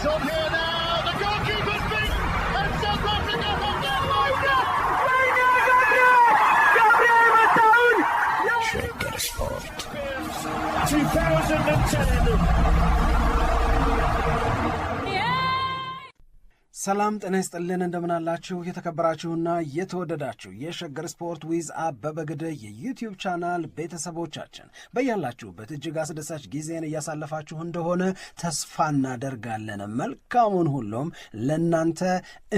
It's on here now. The goalkeeper's beat, and South Africa have done Shake Sport 2010. ሰላም ጤና ይስጥልን እንደምናላችሁ የተከበራችሁና የተወደዳችሁ የሸገር ስፖርት ዊዝ አበበ ግደይ የዩቲዩብ ቻናል ቤተሰቦቻችን በያላችሁበት እጅግ አስደሳች ጊዜን እያሳለፋችሁ እንደሆነ ተስፋ እናደርጋለን። መልካሙን ሁሉም ለናንተ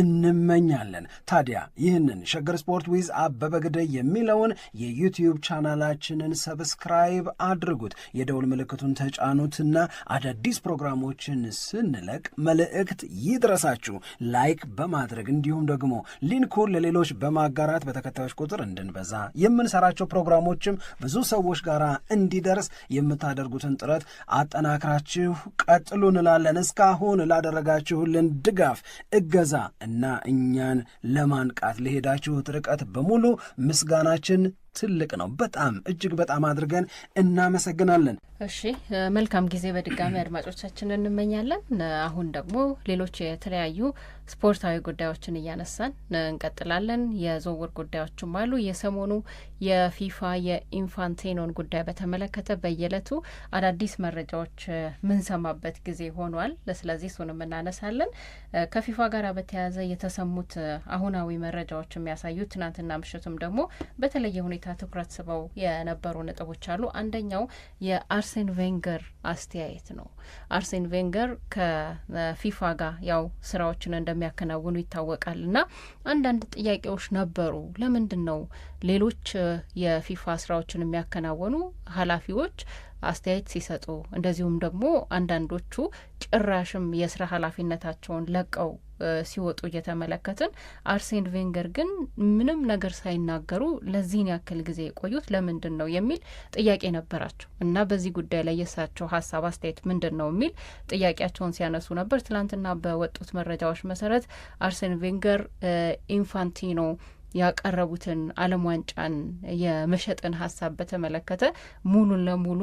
እንመኛለን። ታዲያ ይህንን ሸገር ስፖርት ዊዝ አበበ ግደይ የሚለውን የዩቲዩብ ቻናላችንን ሰብስክራይብ አድርጉት፣ የደውል ምልክቱን ተጫኑትና አዳዲስ ፕሮግራሞችን ስንለቅ መልእክት ይድረሳችሁ። ላይክ በማድረግ እንዲሁም ደግሞ ሊንኩን ለሌሎች በማጋራት በተከታዮች ቁጥር እንድንበዛ የምንሰራቸው ፕሮግራሞችም ብዙ ሰዎች ጋር እንዲደርስ የምታደርጉትን ጥረት አጠናክራችሁ ቀጥሉ እንላለን። እስካሁን ላደረጋችሁልን ድጋፍ፣ እገዛ እና እኛን ለማንቃት ለሄዳችሁት ርቀት በሙሉ ምስጋናችን ትልቅ ነው። በጣም እጅግ በጣም አድርገን እናመሰግናለን። እሺ መልካም ጊዜ በድጋሚ አድማጮቻችን እንመኛለን። አሁን ደግሞ ሌሎች የተለያዩ ስፖርታዊ ጉዳዮችን እያነሳን እንቀጥላለን። የዝውውር ጉዳዮችም አሉ። የሰሞኑ የፊፋ የኢንፋንቲኖን ጉዳይ በተመለከተ በየዕለቱ አዳዲስ መረጃዎች ምንሰማበት ጊዜ ሆኗል። ስለዚህ እሱንም እናነሳለን። ከፊፋ ጋር በተያያዘ የተሰሙት አሁናዊ መረጃዎች የሚያሳዩት ትናንትና ምሽቱም ደግሞ በተለየ ሁኔታ ትኩረት ስበው የነበሩ ነጥቦች አሉ። አንደኛው የአርሴን ቬንገር አስተያየት ነው። አርሴን ቬንገር ከፊፋ ጋር ያው ስራዎችን እንደሚያከናውኑ ይታወቃል እና አንዳንድ ጥያቄዎች ነበሩ። ለምንድን ነው ሌሎች የፊፋ ስራዎችን የሚያከናውኑ ኃላፊዎች አስተያየት ሲሰጡ፣ እንደዚሁም ደግሞ አንዳንዶቹ ጭራሽም የስራ ኃላፊነታቸውን ለቀው ሲወጡ እየተመለከትን፣ አርሴን ቬንገር ግን ምንም ነገር ሳይናገሩ ለዚህን ያክል ጊዜ የቆዩት ለምንድን ነው የሚል ጥያቄ ነበራቸው እና በዚህ ጉዳይ ላይ የሳቸው ሀሳብ አስተያየት ምንድን ነው የሚል ጥያቄያቸውን ሲያነሱ ነበር። ትላንትና በወጡት መረጃዎች መሰረት አርሴን ቬንገር ኢንፋንቲኖ ያቀረቡትን ዓለም ዋንጫን የመሸጥን ሀሳብ በተመለከተ ሙሉ ለሙሉ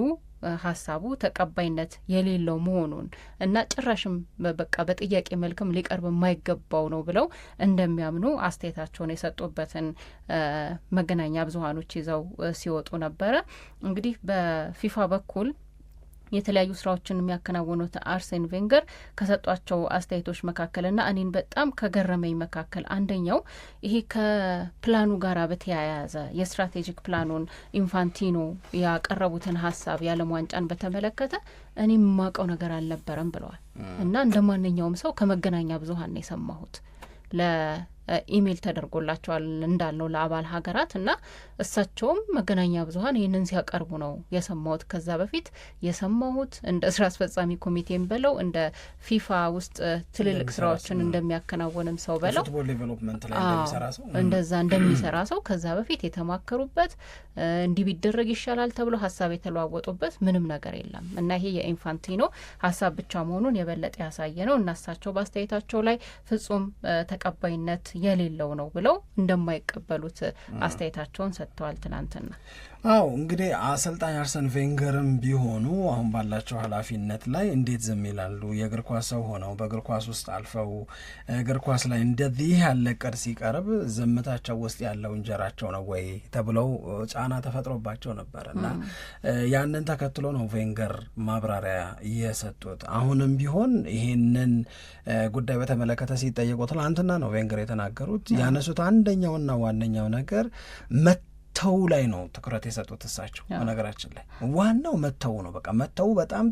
ሀሳቡ ተቀባይነት የሌለው መሆኑን እና ጭራሽም በቃ በጥያቄ መልክም ሊቀርብ የማይገባው ነው ብለው እንደሚያምኑ አስተያየታቸውን የሰጡበትን መገናኛ ብዙኃኖች ይዘው ሲወጡ ነበረ። እንግዲህ በፊፋ በኩል የተለያዩ ስራዎችን የሚያከናውኑት አርሴን ቬንገር ከሰጧቸው አስተያየቶች መካከልና እኔን በጣም ከገረመኝ መካከል አንደኛው ይሄ ከፕላኑ ጋር በተያያዘ የስትራቴጂክ ፕላኑን ኢንፋንቲኖ ያቀረቡትን ሀሳብ የዓለም ዋንጫን በተመለከተ እኔ የማውቀው ነገር አልነበረም ብለዋል እና እንደ ማንኛውም ሰው ከመገናኛ ብዙኃን ነው የሰማሁት። ኢሜል ተደርጎላቸዋል እንዳልነው ለአባል ሀገራት እና እሳቸውም መገናኛ ብዙኃን ይህንን ሲያቀርቡ ነው የሰማሁት። ከዛ በፊት የሰማሁት እንደ ስራ አስፈጻሚ ኮሚቴም በለው እንደ ፊፋ ውስጥ ትልልቅ ስራዎችን እንደሚያከናውንም ሰው በለው እንደዛ እንደሚሰራ ሰው ከዛ በፊት የተማከሩበት እንዲህ ቢደረግ ይሻላል ተብሎ ሀሳብ የተለዋወጡበት ምንም ነገር የለም እና ይሄ የኢንፋንቲኖ ሀሳብ ብቻ መሆኑን የበለጠ ያሳየ ነው እና እሳቸው በአስተያየታቸው ላይ ፍጹም ተቀባይነት የሌለው ነው ብለው እንደማይቀበሉት አስተያየታቸውን ሰጥተዋል ትናንትና። አዎ እንግዲህ አሰልጣኝ አርሰን ቬንገርም ቢሆኑ አሁን ባላቸው ኃላፊነት ላይ እንዴት ዝም ይላሉ? የእግር ኳስ ሰው ሆነው በእግር ኳስ ውስጥ አልፈው እግር ኳስ ላይ እንደዚህ ያለ ቀር ሲቀርብ ዝምታቸው ውስጥ ያለው እንጀራቸው ነው ወይ ተብለው ጫና ተፈጥሮባቸው ነበር እና ያንን ተከትሎ ነው ቬንገር ማብራሪያ የሰጡት። አሁንም ቢሆን ይሄንን ጉዳይ በተመለከተ ሲጠየቁ ትናንትና ነው ቬንገር የተናገሩት። ያነሱት አንደኛውና ዋነኛው ነገር መተው ላይ ነው ትኩረት የሰጡት እሳቸው። በነገራችን ላይ ዋናው መተው ነው። በቃ መተው በጣም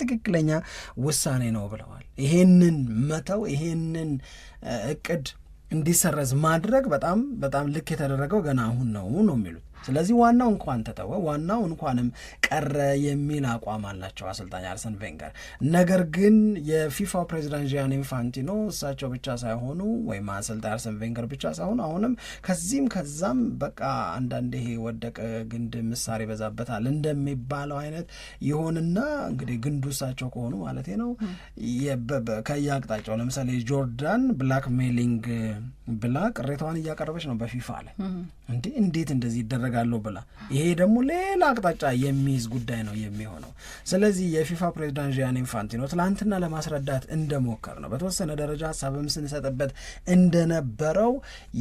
ትክክለኛ ውሳኔ ነው ብለዋል። ይሄንን መተው ይሄንን እቅድ እንዲሰረዝ ማድረግ በጣም ልክ የተደረገው ገና አሁን ነው የሚሉት። ስለዚህ ዋናው እንኳን ተተወ ዋናው እንኳንም ቀረ የሚል አቋም አላቸው አሰልጣኝ አርሰን ቬንገር። ነገር ግን የፊፋው ፕሬዚዳንት ጂያኒ ኢንፋንቲኖ እሳቸው ብቻ ሳይሆኑ ወይም አሰልጣኝ አርሰን ቬንገር ብቻ ሳይሆኑ አሁንም ከዚህም ከዛም በቃ አንዳንድ ይሄ ወደቀ ግንድ ምሳር ይበዛበታል እንደሚባለው አይነት ይሆንና እንግዲህ ግንዱ እሳቸው ከሆኑ ማለት ነው ከየአቅጣጫው ለምሳሌ ጆርዳን ብላክ ሜሊንግ ብላ ቅሬታዋን እያቀረበች ነው በፊፋ ላይ። እንዴት እንደዚህ ይደረጋል አደርጋለሁ ብላ፣ ይሄ ደግሞ ሌላ አቅጣጫ የሚይዝ ጉዳይ ነው የሚሆነው። ስለዚህ የፊፋ ፕሬዚዳንት ጂያኒ ኢንፋንቲኖ ትላንትና ለማስረዳት እንደሞከር ነው በተወሰነ ደረጃ ሀሳብም ስንሰጥበት እንደነበረው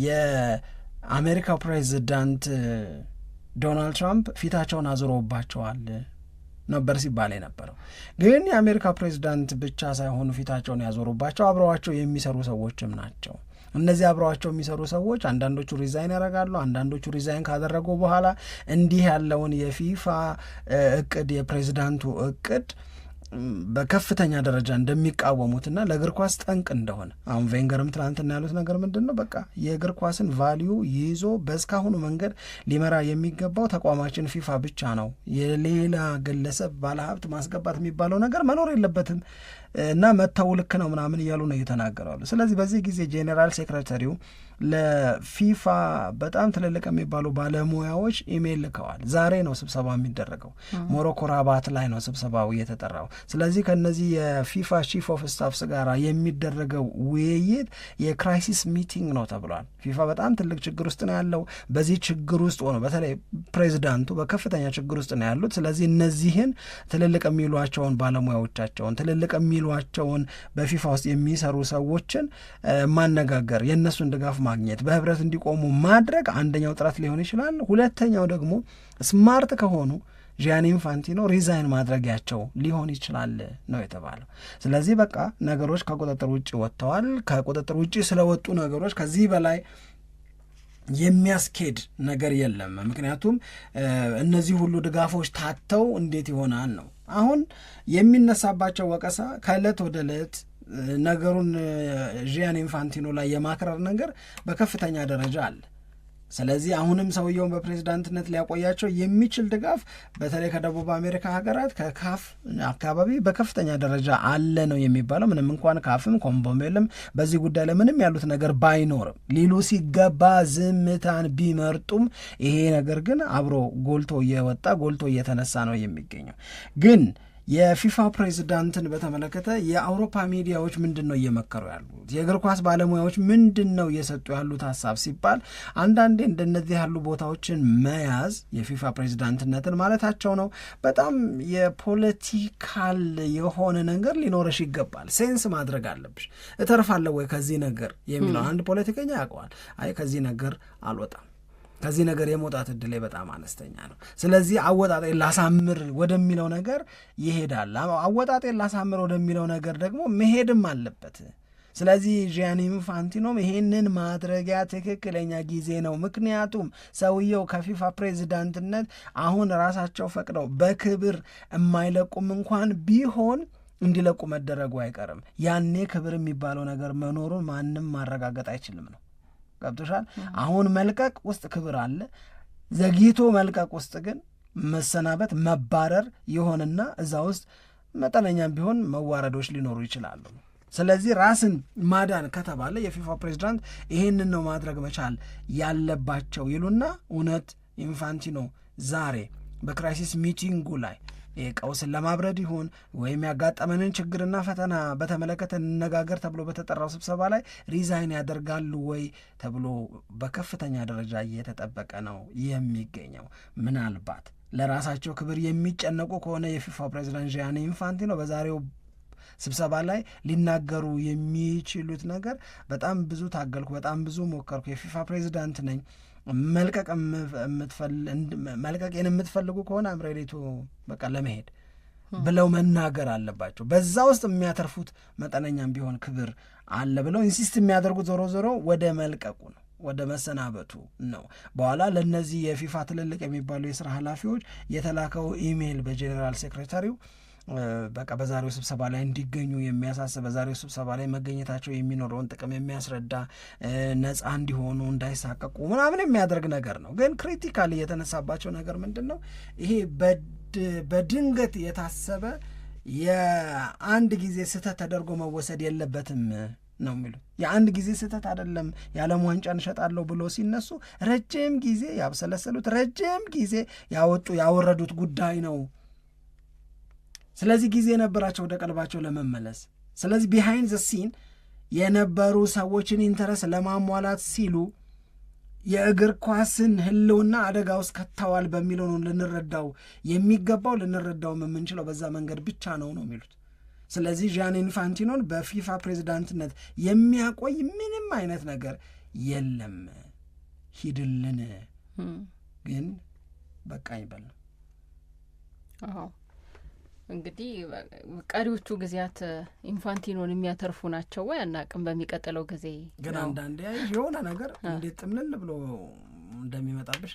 የአሜሪካው ፕሬዚዳንት ዶናልድ ትራምፕ ፊታቸውን አዙረውባቸዋል ነበር ሲባል የነበረው። ግን የአሜሪካ ፕሬዚዳንት ብቻ ሳይሆኑ ፊታቸውን ያዞሩባቸው አብረዋቸው የሚሰሩ ሰዎችም ናቸው። እነዚህ አብረዋቸው የሚሰሩ ሰዎች አንዳንዶቹ ሪዛይን ያደርጋሉ። አንዳንዶቹ ሪዛይን ካደረጉ በኋላ እንዲህ ያለውን የፊፋ እቅድ የፕሬዚዳንቱ እቅድ በከፍተኛ ደረጃ እንደሚቃወሙትና ለእግር ኳስ ጠንቅ እንደሆነ አሁን ቬንገርም ትናንትና ያሉት ነገር ምንድን ነው? በቃ የእግር ኳስን ቫሊዩ ይዞ በእስካሁኑ መንገድ ሊመራ የሚገባው ተቋማችን ፊፋ ብቻ ነው። የሌላ ግለሰብ ባለሀብት ማስገባት የሚባለው ነገር መኖር የለበትም እና መተው ልክ ነው ምናምን እያሉ ነው እየተናገራሉ። ስለዚህ በዚህ ጊዜ ጄኔራል ሴክሬታሪው ለፊፋ በጣም ትልልቅ የሚባሉ ባለሙያዎች ኢሜይል ልከዋል። ዛሬ ነው ስብሰባ የሚደረገው፣ ሞሮኮ ራባት ላይ ነው ስብሰባው እየተጠራው። ስለዚህ ከነዚህ የፊፋ ቺፍ ኦፍ ስታፍስ ጋር የሚደረገው ውይይት የክራይሲስ ሚቲንግ ነው ተብሏል። ፊፋ በጣም ትልቅ ችግር ውስጥ ነው ያለው። በዚህ ችግር ውስጥ ሆኖ በተለይ ፕሬዚዳንቱ በከፍተኛ ችግር ውስጥ ነው ያሉት። ስለዚህ እነዚህን ትልልቅ የሚሏቸውን ባለሙያዎቻቸውን ትልልቅ የሚሏቸውን በፊፋ ውስጥ የሚሰሩ ሰዎችን ማነጋገር፣ የእነሱን ድጋፍ ማግኘት፣ በህብረት እንዲቆሙ ማድረግ አንደኛው ጥረት ሊሆን ይችላል። ሁለተኛው ደግሞ ስማርት ከሆኑ ጂያኒ ኢንፋንቲኖ ሪዛይን ማድረጊያቸው ሊሆን ይችላል ነው የተባለው። ስለዚህ በቃ ነገሮች ከቁጥጥር ውጭ ወጥተዋል። ከቁጥጥር ውጭ ስለወጡ ነገሮች ከዚህ በላይ የሚያስኬድ ነገር የለም። ምክንያቱም እነዚህ ሁሉ ድጋፎች ታተው እንዴት ይሆናል ነው አሁን የሚነሳባቸው ወቀሳ። ከዕለት ወደ ዕለት ነገሩን ጂያኒ ኢንፋንቲኖ ላይ የማክረር ነገር በከፍተኛ ደረጃ አለ። ስለዚህ አሁንም ሰውየውን በፕሬዝዳንትነት ሊያቆያቸው የሚችል ድጋፍ በተለይ ከደቡብ አሜሪካ ሀገራት ከካፍ አካባቢ በከፍተኛ ደረጃ አለ ነው የሚባለው። ምንም እንኳን ካፍም ኮምቦሜልም በዚህ ጉዳይ ላይ ምንም ያሉት ነገር ባይኖርም ሊሉ ሲገባ ዝምታን ቢመርጡም ይሄ ነገር ግን አብሮ ጎልቶ እየወጣ ጎልቶ እየተነሳ ነው የሚገኘው። ግን የፊፋ ፕሬዚዳንትን በተመለከተ የአውሮፓ ሚዲያዎች ምንድን ነው እየመከሩ ያሉት? የእግር ኳስ ባለሙያዎች ምንድን ነው እየሰጡ ያሉት ሀሳብ ሲባል አንዳንዴ እንደነዚህ ያሉ ቦታዎችን መያዝ የፊፋ ፕሬዚዳንትነትን ማለታቸው ነው። በጣም የፖለቲካል የሆነ ነገር ሊኖረሽ ይገባል። ሴንስ ማድረግ አለብሽ። እተርፋለሁ ወይ ከዚህ ነገር የሚለው አንድ ፖለቲከኛ ያውቀዋል። አይ ከዚህ ነገር አልወጣም፣ ከዚህ ነገር የመውጣት እድሌ በጣም አነስተኛ ነው። ስለዚህ አወጣጤን ላሳምር ወደሚለው ነገር ይሄዳል። አወጣጤን ላሳምር ወደሚለው ነገር ደግሞ መሄድም አለበት። ስለዚህ ጂያኒ ኢንፋንቲኖም ይሄንን ማድረጊያ ትክክለኛ ጊዜ ነው። ምክንያቱም ሰውየው ከፊፋ ፕሬዚዳንትነት አሁን ራሳቸው ፈቅደው በክብር የማይለቁም እንኳን ቢሆን እንዲለቁ መደረጉ አይቀርም። ያኔ ክብር የሚባለው ነገር መኖሩን ማንም ማረጋገጥ አይችልም ነው። ገብቶሻል? አሁን መልቀቅ ውስጥ ክብር አለ። ዘግይቶ መልቀቅ ውስጥ ግን መሰናበት፣ መባረር ይሆንና እዛ ውስጥ መጠነኛም ቢሆን መዋረዶች ሊኖሩ ይችላሉ። ስለዚህ ራስን ማዳን ከተባለ የፊፋ ፕሬዚዳንት ይሄንን ነው ማድረግ መቻል ያለባቸው ይሉና እውነት ኢንፋንቲኖ ዛሬ በክራይሲስ ሚቲንጉ ላይ ቀውስን ለማብረድ ይሁን ወይም ያጋጠመንን ችግርና ፈተና በተመለከተ እንነጋገር ተብሎ በተጠራው ስብሰባ ላይ ሪዛይን ያደርጋሉ ወይ ተብሎ በከፍተኛ ደረጃ እየተጠበቀ ነው የሚገኘው። ምናልባት ለራሳቸው ክብር የሚጨነቁ ከሆነ የፊፋ ፕሬዚዳንት ጂያኒ ኢንፋንቲኖ በዛሬው ስብሰባ ላይ ሊናገሩ የሚችሉት ነገር በጣም ብዙ ታገልኩ፣ በጣም ብዙ ሞከርኩ፣ የፊፋ ፕሬዚዳንት ነኝ፣ መልቀቄን የምትፈልጉ ከሆነ አምሬሊቱ በቃ ለመሄድ ብለው መናገር አለባቸው። በዛ ውስጥ የሚያተርፉት መጠነኛም ቢሆን ክብር አለ ብለው ኢንሲስት የሚያደርጉት ዞሮ ዞሮ ወደ መልቀቁ ነው፣ ወደ መሰናበቱ ነው። በኋላ ለእነዚህ የፊፋ ትልልቅ የሚባሉ የስራ ኃላፊዎች የተላከው ኢሜይል በጄኔራል ሴክሬታሪው በቃ በዛሬው ስብሰባ ላይ እንዲገኙ የሚያሳስብ፣ በዛሬው ስብሰባ ላይ መገኘታቸው የሚኖረውን ጥቅም የሚያስረዳ፣ ነፃ እንዲሆኑ እንዳይሳቀቁ ምናምን የሚያደርግ ነገር ነው። ግን ክሪቲካሊ የተነሳባቸው ነገር ምንድን ነው? ይሄ በድንገት የታሰበ የአንድ ጊዜ ስህተት ተደርጎ መወሰድ የለበትም ነው የሚሉት። የአንድ ጊዜ ስህተት አይደለም። የዓለም ዋንጫ እንሸጣለሁ ብሎ ሲነሱ ረጅም ጊዜ ያብሰለሰሉት፣ ረጅም ጊዜ ያወረዱት ጉዳይ ነው። ስለዚህ ጊዜ የነበራቸው ወደ ቀልባቸው ለመመለስ። ስለዚህ ቢሃይንድ ዘ ሲን የነበሩ ሰዎችን ኢንተረስ ለማሟላት ሲሉ የእግር ኳስን ህልውና አደጋ ውስጥ ከተዋል በሚለው ነው ልንረዳው የሚገባው። ልንረዳውም የምንችለው በዛ መንገድ ብቻ ነው የሚሉት። ስለዚህ ዣን ኢንፋንቲኖን በፊፋ ፕሬዚዳንትነት የሚያቆይ ምንም አይነት ነገር የለም። ሂድልን ግን በቃ ይበል ነው። አዎ እንግዲህ ቀሪዎቹ ጊዜያት ኢንፋንቲኖን የሚያተርፉ ናቸው ወይ አናውቅም። በሚቀጥለው ጊዜ ግን አንዳንዴ የሆነ ነገር እንዴት ጥምልል ብሎ እንደሚመጣብሽ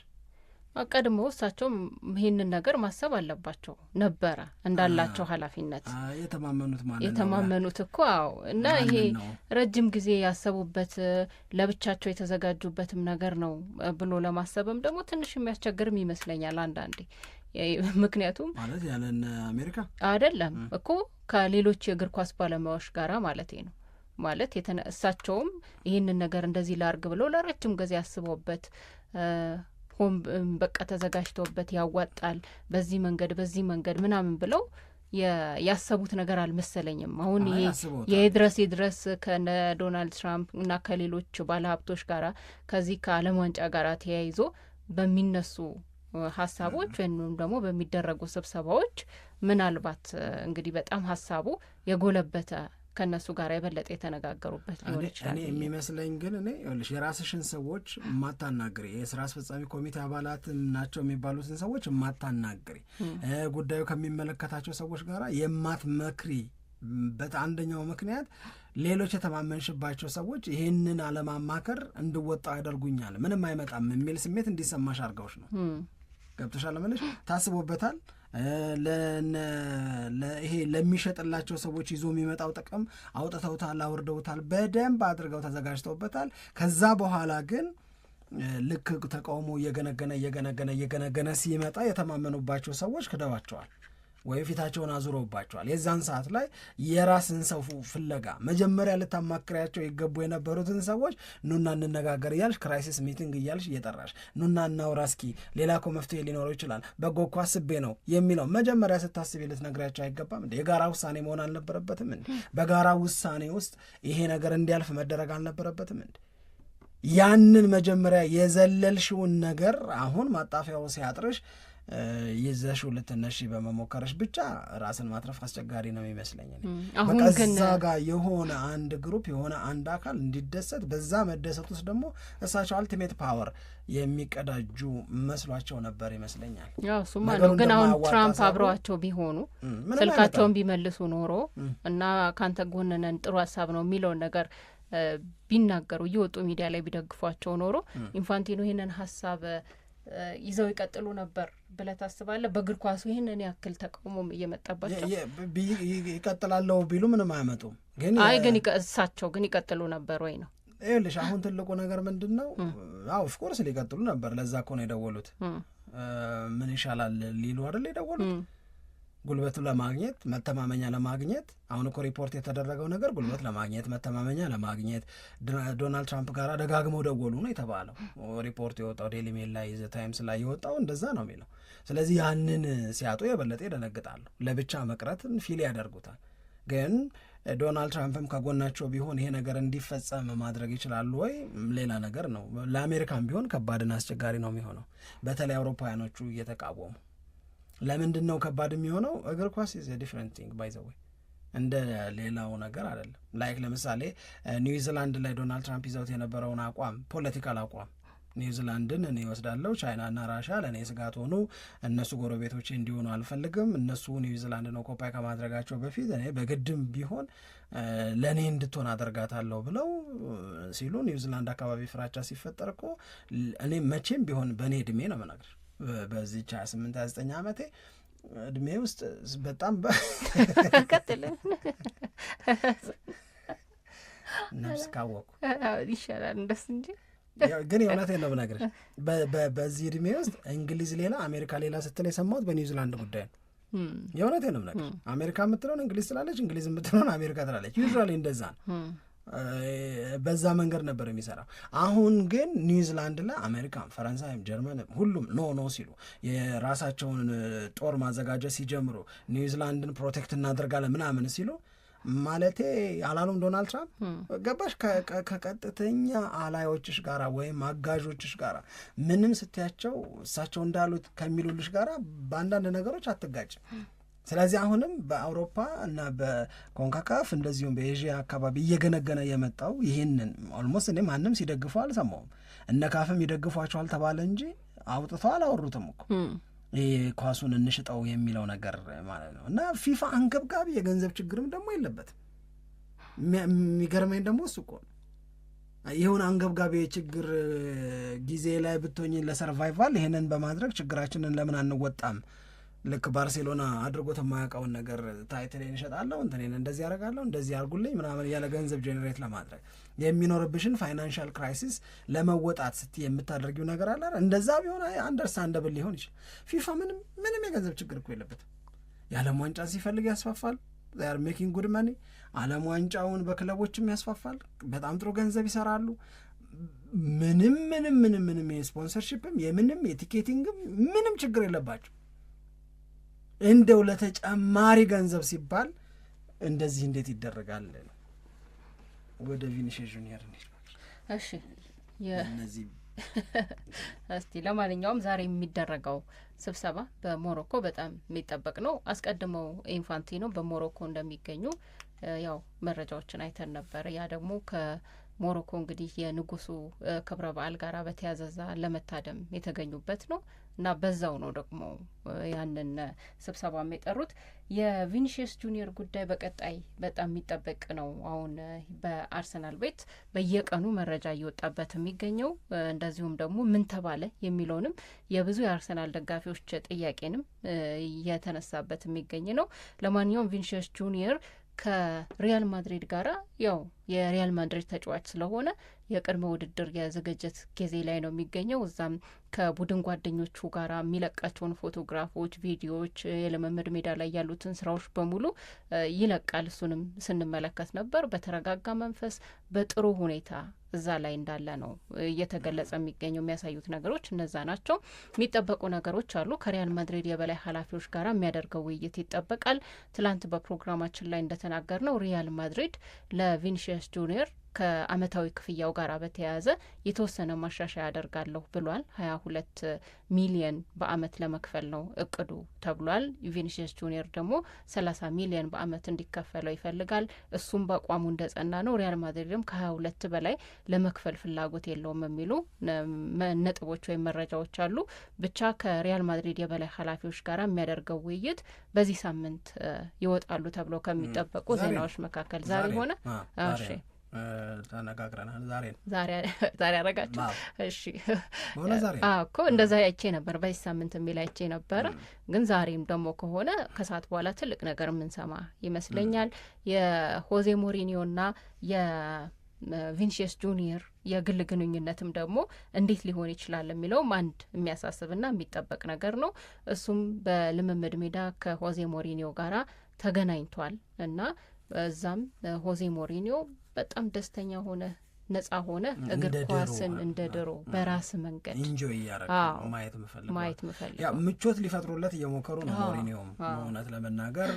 ቀድሞ እሳቸውም ይህንን ነገር ማሰብ አለባቸው ነበረ እንዳላቸው ኃላፊነት የተማመኑት እኮ እና ይሄ ረጅም ጊዜ ያሰቡበት ለብቻቸው የተዘጋጁበትም ነገር ነው ብሎ ለማሰብም ደግሞ ትንሽ የሚያስቸግርም ይመስለኛል አንዳንዴ። ምክንያቱም ማለት ያለን አሜሪካ አይደለም እኮ ከሌሎች የእግር ኳስ ባለሙያዎች ጋራ ማለት ነው። ማለት እሳቸውም ይህንን ነገር እንደዚህ ላርግ ብለው ለረጅም ጊዜ ያስበውበት ሆም በቃ ተዘጋጅተውበት ያዋጣል በዚህ መንገድ ምናምን ብለው ያሰቡት ነገር አልመሰለኝም። አሁን ይሄ የድረስ ከነ ዶናልድ ትራምፕ እና ከሌሎች ባለሀብቶች ጋራ ከዚህ ከዓለም ዋንጫ ጋራ ተያይዞ በሚነሱ ሀሳቦች ወይም ደግሞ በሚደረጉ ስብሰባዎች ምናልባት እንግዲህ በጣም ሀሳቡ የጎለበተ ከነሱ ጋር የበለጠ የተነጋገሩበት ሊሆን ይችላል። እኔ የሚመስለኝ ግን የራስሽን ሰዎች ማታናግሪ፣ የስራ አስፈጻሚ ኮሚቴ አባላት ናቸው የሚባሉትን ሰዎች ማታናግሪ፣ ጉዳዩ ከሚመለከታቸው ሰዎች ጋር የማትመክሪ በአንደኛው ምክንያት ሌሎች የተማመንሽባቸው ሰዎች ይህንን አለማማከር እንድወጣው ያደርጉኛል፣ ምንም አይመጣም የሚል ስሜት እንዲሰማሽ አድርገውሽ ነው። ገብቶሻል መለሽ? ታስቦበታል። ይሄ ለሚሸጥላቸው ሰዎች ይዞ የሚመጣው ጥቅም አውጥተውታል፣ አውርደውታል፣ በደንብ አድርገው ተዘጋጅተውበታል። ከዛ በኋላ ግን ልክ ተቃውሞ እየገነገነ ሲመጣ የተማመኑባቸው ሰዎች ክደዋቸዋል ወይ ፊታቸውን አዙረውባቸዋል። የዛን ሰዓት ላይ የራስን ሰው ፍለጋ መጀመሪያ ልታማክሪያቸው ይገቡ የነበሩትን ሰዎች ኑና እንነጋገር እያልሽ ክራይሲስ ሚቲንግ እያልሽ እየጠራሽ ኑና እናውራ እስኪ ሌላ እኮ መፍትሄ ሊኖረው ይችላል በጎ እኮ አስቤ ነው የሚለው መጀመሪያ ስታስቢ ልትነግሪያቸው አይገባም እንዴ? የጋራ ውሳኔ መሆን አልነበረበትም እንዴ? በጋራ ውሳኔ ውስጥ ይሄ ነገር እንዲያልፍ መደረግ አልነበረበትም እንዴ? ያንን መጀመሪያ የዘለልሽውን ነገር አሁን ማጣፊያው ሲያጥርሽ ይዘሽው ልትነሺ በመሞከረሽ ብቻ ራስን ማትረፍ አስቸጋሪ ነው የሚመስለኝ። አሁን ግን እዛ ጋር የሆነ አንድ ግሩፕ የሆነ አንድ አካል እንዲደሰት በዛ መደሰት ውስጥ ደግሞ እሳቸው አልቲሜት ፓወር የሚቀዳጁ መስሏቸው ነበር ይመስለኛል። እሱማ ነው። ግን አሁን ትራምፕ አብረዋቸው ቢሆኑ ስልካቸውን ቢመልሱ ኖሮ እና ካንተ ጎን ነን ጥሩ ሀሳብ ነው የሚለውን ነገር ቢናገሩ እየወጡ ሚዲያ ላይ ቢደግፏቸው ኖሮ ኢንፋንቲኖ ይህንን ሀሳብ ይዘው ይቀጥሉ ነበር ብለህ ታስባለህ? በእግር ኳሱ ይህንን ያክል ተቃውሞም እየመጣባቸው ይቀጥላለሁ ቢሉ ምንም አያመጡም። ግን እሳቸው ግን ይቀጥሉ ነበር ወይ ነው ይኸውልሽ። አሁን ትልቁ ነገር ምንድን ነው? ኦፍኮርስ ሊቀጥሉ ነበር። ለዛ እኮ ነው የደወሉት። ምን ይሻላል ሊሉ አይደል የደወሉት? ጉልበቱ ለማግኘት መተማመኛ ለማግኘት። አሁን እኮ ሪፖርት የተደረገው ነገር ጉልበት ለማግኘት መተማመኛ ለማግኘት ዶናልድ ትራምፕ ጋር ደጋግመው ደወሉ ነው የተባለው። ሪፖርት የወጣው ዴይሊ ሜል ላይ ዘ ታይምስ ላይ የወጣው እንደዛ ነው የሚለው። ስለዚህ ያንን ሲያጡ የበለጠ ይደነግጣሉ፣ ለብቻ መቅረትን ፊል ያደርጉታል። ግን ዶናልድ ትራምፕም ከጎናቸው ቢሆን ይሄ ነገር እንዲፈጸም ማድረግ ይችላሉ ወይ? ሌላ ነገር ነው። ለአሜሪካም ቢሆን ከባድና አስቸጋሪ ነው የሚሆነው፣ በተለይ አውሮፓውያኖቹ እየተቃወሙ። ለምንድን ነው ከባድ የሚሆነው? እግር ኳስ ኢዝ ዲፍረንት ቲንግ ባይ ዘ ወይ፣ እንደ ሌላው ነገር አይደለም። ላይክ ለምሳሌ ኒውዚላንድ ላይ ዶናልድ ትራምፕ ይዘውት የነበረውን አቋም፣ ፖለቲካል አቋም ኒውዚላንድን እኔ ወስዳለሁ፣ ቻይናና ራሻ ለእኔ ስጋት ሆኑ፣ እነሱ ጎረቤቶቼ እንዲሆኑ አልፈልግም፣ እነሱ ኒውዚላንድን ኦኮፓይ ከማድረጋቸው በፊት እኔ በግድም ቢሆን ለእኔ እንድትሆን አደርጋታለሁ ብለው ሲሉ ኒውዚላንድ አካባቢ ፍራቻ ሲፈጠር እኮ እኔ መቼም ቢሆን በእኔ እድሜ ነው የምነግርሽ በዚህ 28-29 ዓመቴ እድሜ ውስጥ በጣም ነፍስ ካወኩ ይሻላል እንደስ እንጂ ግን የእውነቴን ነው የምነግርሽ። በዚህ እድሜ ውስጥ እንግሊዝ ሌላ አሜሪካ ሌላ ስትል የሰማሁት በኒውዚላንድ ጉዳይ ነው። የእውነቴን ነው የምነግርሽ። አሜሪካ የምትለውን እንግሊዝ ትላለች፣ እንግሊዝ የምትለውን አሜሪካ ትላለች። ዩዥዋሊ እንደዛ ነው። በዛ መንገድ ነበር የሚሰራው። አሁን ግን ኒውዚላንድ ላይ አሜሪካም፣ ፈረንሳይም፣ ጀርመንም ሁሉም ኖ ሲሉ የራሳቸውን ጦር ማዘጋጀት ሲጀምሩ ኒውዚላንድን ፕሮቴክት እናደርጋለን ምናምን ሲሉ ማለቴ አላሉም ዶናልድ ትራምፕ ገባሽ? ከቀጥተኛ አላዮችሽ ጋራ ወይም አጋዦችሽ ጋራ ምንም ስትያቸው እሳቸው እንዳሉት ከሚሉልሽ ጋራ በአንዳንድ ነገሮች አትጋጭም። ስለዚህ አሁንም በአውሮፓ እና በኮንካካፍ እንደዚሁም በኤዥያ አካባቢ እየገነገነ የመጣው ይህንን ኦልሞስት እኔ ማንም ሲደግፈው አልሰማውም። እነ ካፍም ይደግፏቸዋል ተባለ እንጂ አውጥተው አላወሩትም እኮ ይህ ኳሱን እንሽጠው የሚለው ነገር ማለት ነው። እና ፊፋ አንገብጋቢ የገንዘብ ችግርም ደግሞ የለበትም። የሚገርመኝ ደግሞ እሱ እኮ ነው። ይሁን አንገብጋቢ የችግር ጊዜ ላይ ብትሆኝ ለሰርቫይቫል ይህንን በማድረግ ችግራችንን ለምን አንወጣም? ልክ ባርሴሎና አድርጎት የማያውቀውን ነገር ታይትሌን እንሸጣለሁ እንትኔን እንደዚህ ያደርጋለሁ እንደዚህ አርጉልኝ ምናምን ያለ ገንዘብ ጄኔሬት ለማድረግ የሚኖርብሽን ፋይናንሻል ክራይሲስ ለመወጣት ስትይ የምታደርጊው ነገር አለ። እንደዛ ቢሆን አንደርስታንደብል ሊሆን ይችላል። ፊፋ ምንም የገንዘብ ችግር እኮ የለበትም። የዓለም ዋንጫን ሲፈልግ ያስፋፋል። ዛር ሜኪንግ ጉድ መኒ። ዓለም ዋንጫውን በክለቦችም ያስፋፋል። በጣም ጥሩ ገንዘብ ይሰራሉ። ምንም የስፖንሰርሺፕም የምንም የቲኬቲንግም ምንም ችግር የለባቸው። እንደው ለተጨማሪ ገንዘብ ሲባል እንደዚህ እንዴት ይደረጋል? ወደ ቪኒሺየስ ጁኒየር እሺ እነዚህ እስቲ ለማንኛውም ዛሬ የሚደረገው ስብሰባ በሞሮኮ በጣም የሚጠበቅ ነው። አስቀድመው ኢንፋንቲኖ በሞሮኮ እንደሚገኙ ያው መረጃዎችን አይተን ነበር። ያ ደግሞ ከሞሮኮ እንግዲህ የንጉሱ ክብረ በዓል ጋር በተያዘዛ ለመታደም የተገኙበት ነው እና በዛው ነው ደግሞ ያንን ስብሰባ የጠሩት። የቪኒሺየስ ጁኒየር ጉዳይ በቀጣይ በጣም የሚጠበቅ ነው። አሁን በአርሰናል ቤት በየቀኑ መረጃ እየወጣበት የሚገኘው እንደዚሁም ደግሞ ምን ተባለ የሚለውንም የብዙ የአርሰናል ደጋፊዎች ጥያቄንም እየተነሳበት የሚገኝ ነው። ለማንኛውም ቪኒሺየስ ጁኒየር ከሪያል ማድሪድ ጋራ ያው የሪያል ማድሪድ ተጫዋች ስለሆነ የቅድመ ውድድር የዝግጅት ጊዜ ላይ ነው የሚገኘው። እዛም ከቡድን ጓደኞቹ ጋራ የሚለቃቸውን ፎቶግራፎች፣ ቪዲዮዎች፣ የልምምድ ሜዳ ላይ ያሉትን ስራዎች በሙሉ ይለቃል። እሱንም ስንመለከት ነበር። በተረጋጋ መንፈስ በጥሩ ሁኔታ እዛ ላይ እንዳለ ነው እየተገለጸ የሚገኘው። የሚያሳዩት ነገሮች እነዛ ናቸው። የሚጠበቁ ነገሮች አሉ። ከሪያል ማድሪድ የበላይ ኃላፊዎች ጋር የሚያደርገው ውይይት ይጠበቃል። ትላንት በፕሮግራማችን ላይ እንደተናገር ነው ሪያል ማድሪድ ለቪኒሺየስ ጁኒየር ከአመታዊ ክፍያው ጋር በተያያዘ የተወሰነ ማሻሻያ ያደርጋለሁ ብሏል። 22 ሚሊየን በአመት ለመክፈል ነው እቅዱ ተብሏል። ቪኒሺየስ ጁኒየር ደግሞ 30 ሚሊየን በአመት እንዲከፈለው ይፈልጋል። እሱም በአቋሙ እንደጸና ነው። ሪያል ማድሪድም ከ22 በላይ ለመክፈል ፍላጎት የለውም የሚሉ ነጥቦች ወይም መረጃዎች አሉ። ብቻ ከሪያል ማድሪድ የበላይ ኃላፊዎች ጋር የሚያደርገው ውይይት በዚህ ሳምንት ይወጣሉ ተብሎ ከሚጠበቁ ዜናዎች መካከል ዛሬ ሆነ። እሺ ተነጋግረናል። ዛሬ አረጋችሁ? እሺ እኮ እንደዛ አይቼ ነበር። በዚህ ሳምንት የሚል አይቼ ነበረ። ግን ዛሬም ደግሞ ከሆነ ከሰዓት በኋላ ትልቅ ነገር የምንሰማ ይመስለኛል። የሆዜ ሞሪኒዮና የቪኒሺየስ ጁኒየር የግል ግንኙነትም ደግሞ እንዴት ሊሆን ይችላል የሚለውም አንድ የሚያሳስብና የሚጠበቅ ነገር ነው። እሱም በልምምድ ሜዳ ከሆዜ ሞሪኒዮ ጋራ ተገናኝቷል እና እዛም ሆዜ ሞሪኒዮ በጣም ደስተኛ ሆነ፣ ነጻ ሆነ፣ እግር ኳስን እንደ ድሮ በራስ መንገድ ኢንጆይ እያደረገ ማየት ምፈልግ ያ ምቾት ሊፈጥሩለት እየሞከሩ ነው። ሞሪኒዮም እውነት ለመናገር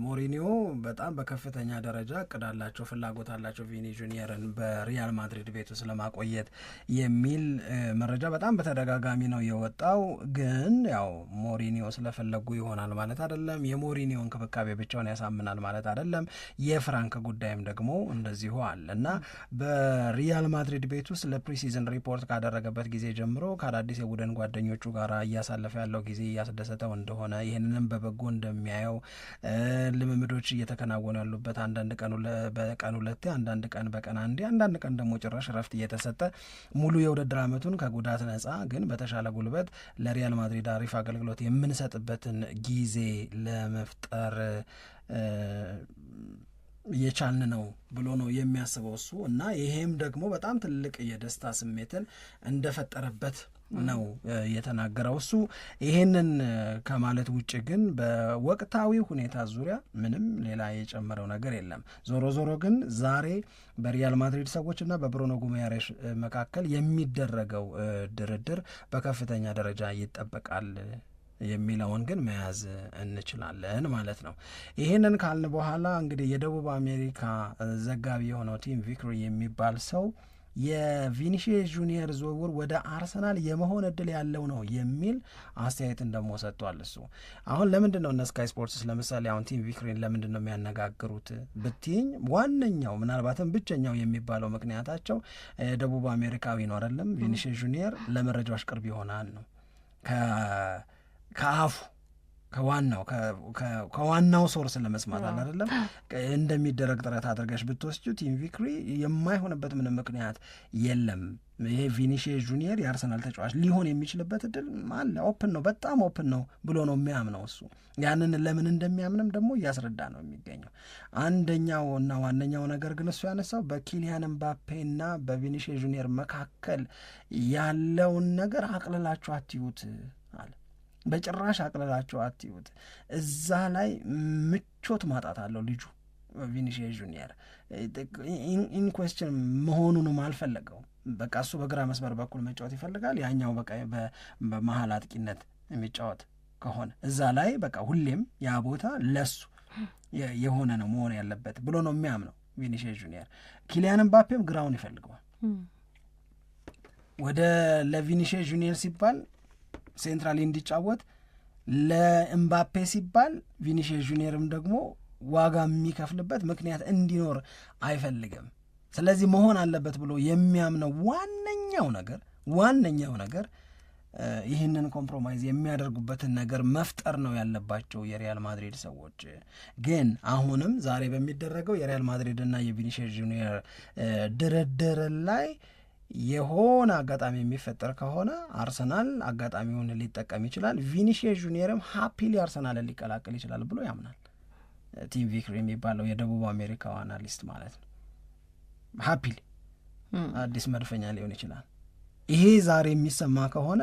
ሞሪኒዮ በጣም በከፍተኛ ደረጃ እቅዳላቸው፣ ፍላጎት አላቸው ቪኒ ጁኒየርን በሪያል ማድሪድ ቤት ውስጥ ለማቆየት የሚል መረጃ በጣም በተደጋጋሚ ነው የወጣው። ግን ያው ሞሪኒዮ ስለፈለጉ ይሆናል ማለት አይደለም። የሞሪኒዮ እንክብካቤ ብቻውን ያሳምናል ማለት አይደለም። የፍራንክ ጉዳይም ደግሞ እንደዚሁ አለ እና በሪያል ማድሪድ ቤት ውስጥ ለፕሪሲዝን ሪፖርት ካደረገበት ጊዜ ጀምሮ ከአዳዲስ የቡድን ጓደኞቹ ጋር እያሳለፈ ያለው ጊዜ እያስደሰተው እንደሆነ ይህንንም በበጎ እንደሚያየው ልምምዶች እየተከናወኑ ያሉበት አንዳንድ ቀን በቀን ሁለቴ፣ አንዳንድ ቀን በቀን አንዴ፣ አንዳንድ ቀን ደግሞ ጭራሽ ረፍት እየተሰጠ ሙሉ የውድድር ዓመቱን ከጉዳት ነጻ ግን በተሻለ ጉልበት ለሪያል ማድሪድ አሪፍ አገልግሎት የምንሰጥበትን ጊዜ ለመፍጠር የቻልን ነው ብሎ ነው የሚያስበው እሱ እና ይሄም ደግሞ በጣም ትልቅ የደስታ ስሜትን እንደፈጠረበት ነው የተናገረው እሱ። ይሄንን ከማለት ውጭ ግን በወቅታዊ ሁኔታ ዙሪያ ምንም ሌላ የጨመረው ነገር የለም። ዞሮ ዞሮ ግን ዛሬ በሪያል ማድሪድ ሰዎች እና በብሩኖ ጉማሬሽ መካከል የሚደረገው ድርድር በከፍተኛ ደረጃ ይጠበቃል የሚለውን ግን መያዝ እንችላለን ማለት ነው። ይህንን ካልን በኋላ እንግዲህ የደቡብ አሜሪካ ዘጋቢ የሆነው ቲም ቪክሪ የሚባል ሰው የቪኒሺየስ ጁኒየር ዝውውር ወደ አርሰናል የመሆን እድል ያለው ነው የሚል አስተያየትን ደግሞ ሰጥቷል። እሱ አሁን ለምንድን ነው እነ ስካይ ስፖርትስ ለምሳሌ አሁን ቲም ቪክሪን ለምንድን ነው የሚያነጋግሩት ብትይኝ፣ ዋነኛው ምናልባትም ብቸኛው የሚባለው ምክንያታቸው ደቡብ አሜሪካዊ ነው አይደለም፣ ቪኒሺየስ ጁኒየር ለመረጃዎች ቅርብ ይሆናል ነው ከአፉ ከዋናው ሶርስ ለመስማት አለ አይደለም እንደሚደረግ ጥረት አድርገሽ ብትወስጂው ቲም ቪክሪ የማይሆንበት ምንም ምክንያት የለም። ይሄ ቪኒሺየስ ጁኒየር የአርሰናል ተጫዋች ሊሆን የሚችልበት እድል አለ፣ ኦፕን ነው፣ በጣም ኦፕን ነው ብሎ ነው የሚያምነው እሱ። ያንን ለምን እንደሚያምንም ደግሞ እያስረዳ ነው የሚገኘው። አንደኛው እና ዋነኛው ነገር ግን እሱ ያነሳው በኪሊያን ምባፔና በቪኒሺየስ ጁኒየር መካከል ያለውን ነገር አቅልላችሁ አትዩት አለ። በጭራሽ አቅልላችሁ አትዩት። እዛ ላይ ምቾት ማጣት አለው ልጁ ቪኒሺየስ ጁኒየር ኢን ኩዌስችን መሆኑንም አልፈለገው። በቃ እሱ በግራ መስመር በኩል መጫወት ይፈልጋል፣ ያኛው በቃ በመሀል አጥቂነት የሚጫወት ከሆነ እዛ ላይ በቃ ሁሌም ያ ቦታ ለሱ የሆነ ነው መሆን ያለበት ብሎ ነው የሚያምነው ቪኒሺየስ ጁኒየር። ኪሊያን ምባፔም ግራውን ይፈልገዋል። ወደ ለቪኒሺየስ ጁኒየር ሲባል ሴንትራሊ እንዲጫወት ለእምባፔ ሲባል ቪኒሺየስ ጁኒየርም ደግሞ ዋጋ የሚከፍልበት ምክንያት እንዲኖር አይፈልግም። ስለዚህ መሆን አለበት ብሎ የሚያምነው ዋነኛው ነገር ይህንን ኮምፕሮማይዝ የሚያደርጉበትን ነገር መፍጠር ነው ያለባቸው የሪያል ማድሪድ ሰዎች። ግን አሁንም ዛሬ በሚደረገው የሪያል ማድሪድ እና የቪኒሺየስ ጁኒየር ድርድር ላይ የሆነ አጋጣሚ የሚፈጠር ከሆነ አርሰናል አጋጣሚውን ሊጠቀም ይችላል። ቪኒሺየስ ጁኒየርም ሃፒሊ አርሰናልን ሊቀላቀል ይችላል ብሎ ያምናል ቲም ቪክሪ የሚባለው የደቡብ አሜሪካው አናሊስት ማለት ነው። ሃፒሊ አዲስ መድፈኛ ሊሆን ይችላል። ይሄ ዛሬ የሚሰማ ከሆነ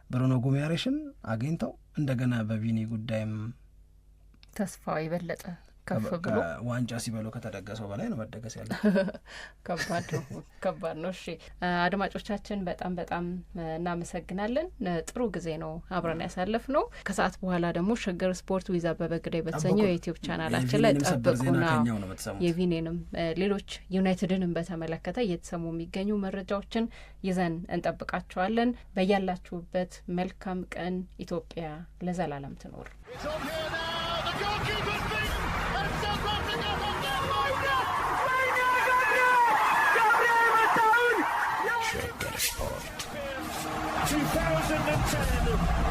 ብሩኖ ጉማሬሽን አግኝተው እንደገና በቪኒ ጉዳይም ተስፋ የበለጠ ከፍ ብሎ ዋንጫ ሲበሉ ከተደገሰው በላይ ነው መደገስ ያለ። ከባድ ነው። እሺ አድማጮቻችን በጣም እናመሰግናለን። ጥሩ ጊዜ ነው አብረን ያሳለፍ ነው። ከሰዓት በኋላ ደግሞ ሸገር ስፖርት ዊዝ አበበ ግዳይ በተሰኘው የዩቲዩብ ቻናላችን ላይ ጠብቁና የቪኔንም ሌሎች ዩናይትድንም በተመለከተ እየተሰሙ የሚገኙ መረጃዎችን ይዘን እንጠብቃቸዋለን። በያላችሁበት መልካም ቀን። ኢትዮጵያ ለዘላለም ትኖር። ሸገር ስፖርት 2010